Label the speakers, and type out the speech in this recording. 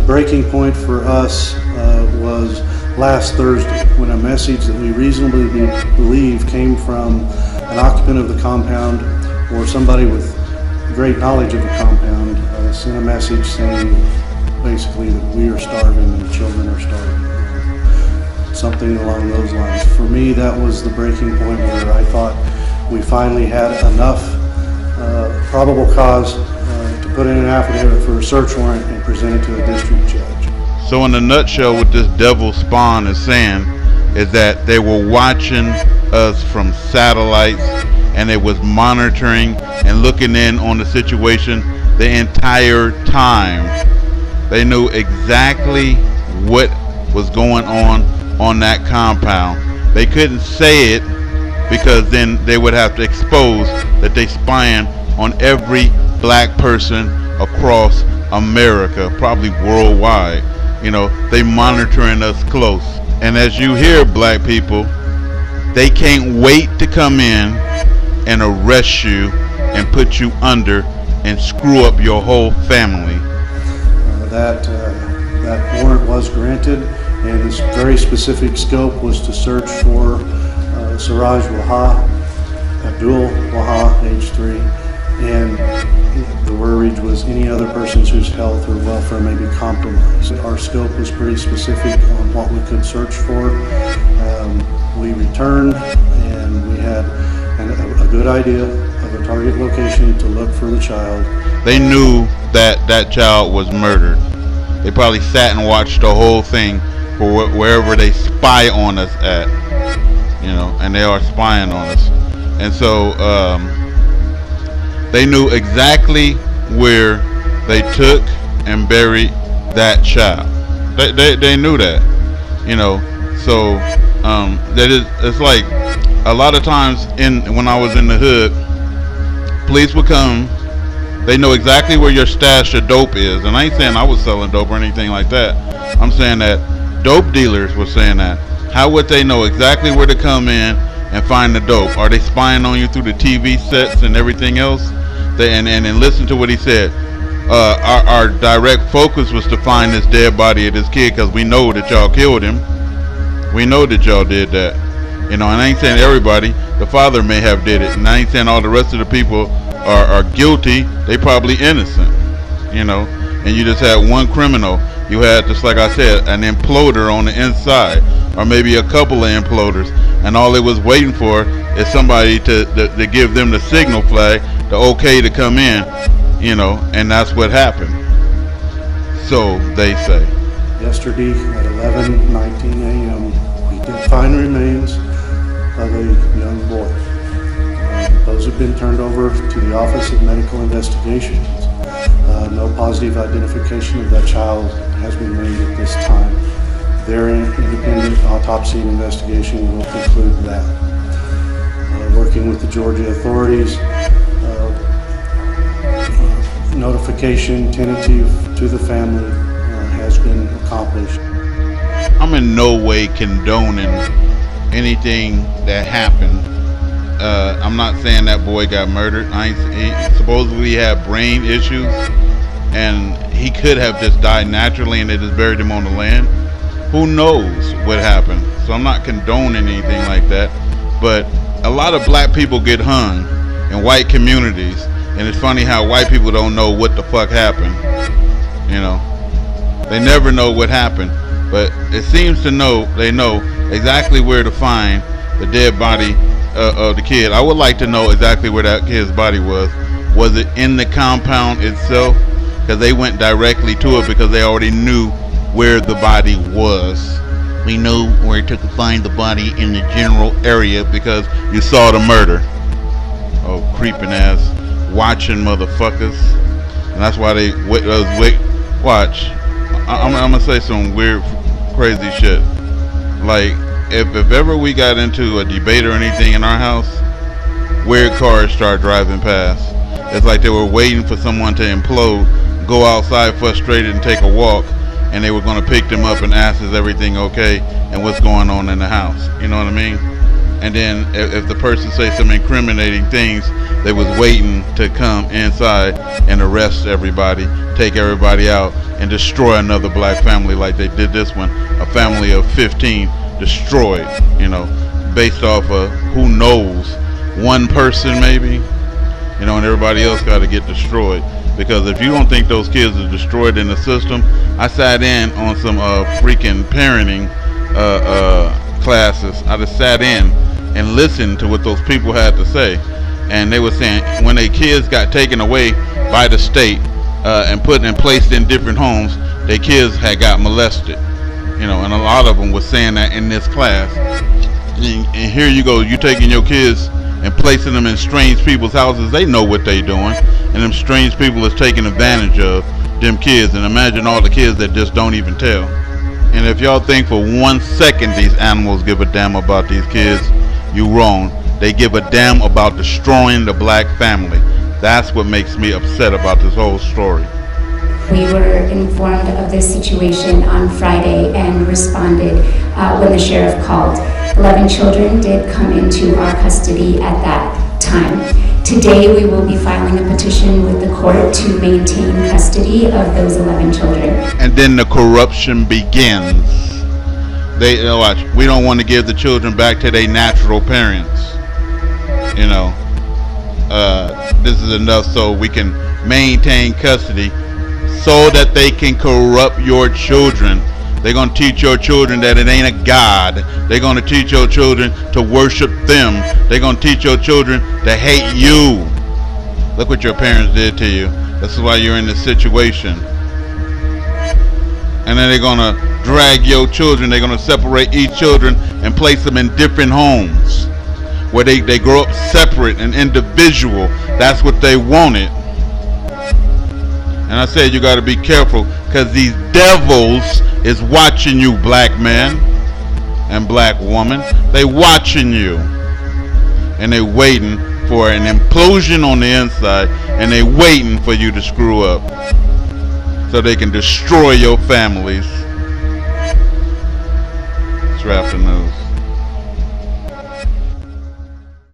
Speaker 1: breaking point for us was last Thursday, when a message that we reasonably believe came from an occupant of the compound or somebody with great knowledge of the compound sent a message saying basically that we are starving and the children are starving. Something along those lines. For me, that was the breaking point where I thought we finally had enough probable cause to put in an affidavit for a search warrant and present it to a district judge.
Speaker 2: So in a nutshell, what this devil spawn is saying is that they were watching us from satellites and it was monitoring and looking in on the situation the entire time. They knew exactly what was going on that compound. They couldn't say it because then they would have to expose that they spying on every black person across America, probably worldwide. You know, they monitoring us close. And as you hear, black people, they can't wait to come in and arrest you and put you under and screw up your whole family.
Speaker 1: That warrant was granted, and its very specific scope was to search for Siraj Waha, Abdul Waha, age 3, and the wordage was any other persons whose health or welfare may be compromised. Our scope was pretty specific on what we could search for. We returned and we had a good idea of a target location to look for the child.
Speaker 2: They knew that that child was murdered. They probably sat and watched the whole thing for wherever they spy on us at, you know, and they are spying on us. And so they knew exactly where they took and buried that child. They knew that, you know. So it's like a lot of times when I was in the hood, police would come. They know exactly where your stash of dope is. And I ain't saying I was selling dope or anything like that. I'm saying that dope dealers were saying that. How would they know exactly where to come in and find the dope? Are they spying on you through the TV sets and everything else? And listen to what he said. Our direct focus was to find this dead body of this kid because we know that y'all killed him. We know that y'all did that. You know, and I ain't saying everybody. The father may have did it. And I ain't saying all the rest of the people are guilty. They probably innocent, you know. And you just had one criminal. You had, just like I said, an imploder on the inside, or maybe a couple of imploders, and all it was waiting for is somebody to give them the signal flag, the okay to come in, you know. And that's what happened, so they say.
Speaker 1: Yesterday at 11:19 a.m. we did find remains of a young boy. Those have been turned over to the Office of Medical Investigations. No positive identification of that child has been made at this time. Their independent autopsy and investigation will conclude that. Working with the Georgia authorities, notification tentative to the family has been accomplished.
Speaker 2: I'm in no way condoning anything that happened. I'm not saying that boy got murdered. He supposedly had brain issues, and he could have just died naturally and they just buried him on the land. Who knows what happened? So I'm not condoning anything like that. But a lot of black people get hung in white communities, and it's funny how white people don't know what the fuck happened. You know, they never know what happened, but it seems to know they know exactly where to find the dead body of the kid. I would like to know exactly where that kid's body was. Was it in the compound itself? Because they went directly to it because they already knew where the body was. We knew where to find the body in the general area because you saw the murder. Oh, creeping ass, watching motherfuckers. And that's why they watch. I'm gonna say some weird, crazy shit. Like, if ever we got into a debate or anything in our house, weird cars start driving past. It's like they were waiting for someone to implode, go outside frustrated and take a walk, and they were going to pick them up and ask, is everything okay, and what's going on in the house, you know what I mean? And then if the person say some incriminating things, they was waiting to come inside and arrest everybody take everybody out and destroy another black family like they did this one. A family of 15 destroyed, you know, based off of who knows, one person maybe, you know, and everybody else got to get destroyed. Because if you don't think those kids are destroyed in the system, I sat in on some freaking parenting classes. I just sat in and listened to what those people had to say, and they were saying when their kids got taken away by the state and put and placed in different homes, their kids had got molested, you know, and a lot of them were saying that in this class. And here you go, you taking your kids and placing them in strange people's houses. They know what they doing, and them strange people is taking advantage of them kids. And imagine all the kids that just don't even tell. And if y'all think for 1 second these animals give a damn about these kids, you wrong. They give a damn about destroying the black family. That's what makes me upset about this whole story.
Speaker 3: We were informed of this situation on Friday and responded when the sheriff called. 11 children did come into our custody at that time. Today we will be filing a petition with the court to maintain custody of those 11 children.
Speaker 2: And then the corruption begins. They watch. We don't want to give the children back to their natural parents. You know, this is enough so we can maintain custody, so that they can corrupt your children. They're going to teach your children that it ain't a God. They're going to teach your children to worship them. They're going to teach your children to hate you. Look what your parents did to you. This is why you're in this situation. And then they're going to drag your children. They're going to separate each children and place them in different homes where they grow up separate and individual. That's what they wanted. And I said you got to be careful, because these devils is watching you, black man and black woman. They watching you, and they waiting for an implosion on the inside, and they waiting for you to screw up so they can destroy your families. Let's wrap the news.